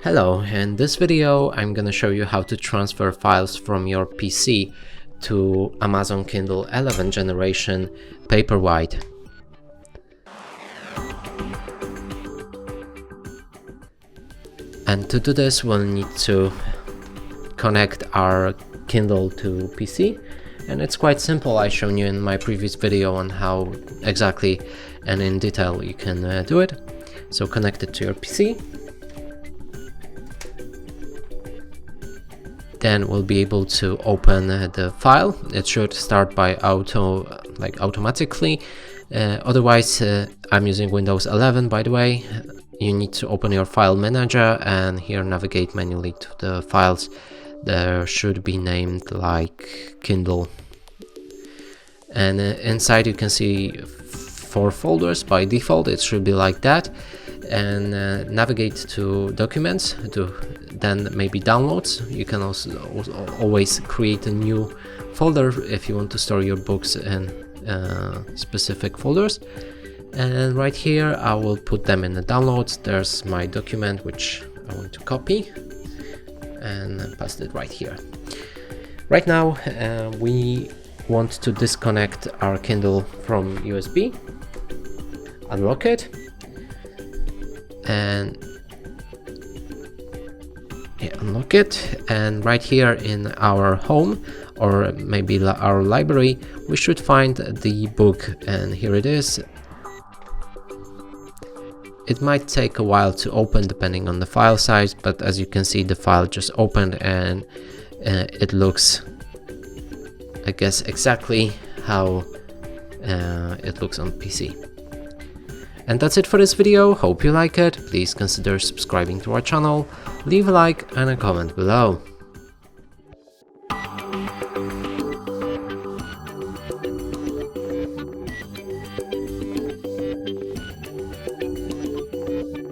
Hello, in this video I'm gonna show you how to transfer files from your PC to Amazon Kindle 11th generation Paperwhite. And to do this we'll need to connect our Kindle to PC, and it's quite simple. I've shown you in my previous video on how exactly and in detail you can do it. So connect it to your PC. Then we'll be able to open the file. It should start by automatically. Otherwise, I'm using Windows 11, by the way. You need to open your file manager and here navigate manually to the files. There should be named like Kindle. And inside you can see 4 folders by default. It should be like that. And navigate to documents, then maybe downloads. You can also always create a new folder if you want to store your books in specific folders. And right here I will put them in the downloads. There's my document which I want to copy and paste it right here. Right now we want to disconnect our Kindle from USB, unlock it, and unlock it, and right here in our home or maybe our library we should find the book, and here it is. It might take a while to open depending on the file size, but as you can see the file just opened and it looks, I guess, exactly how it looks on PC. And that's it for this video. Hope you like it. Please consider subscribing to our channel, leave a like and a comment below.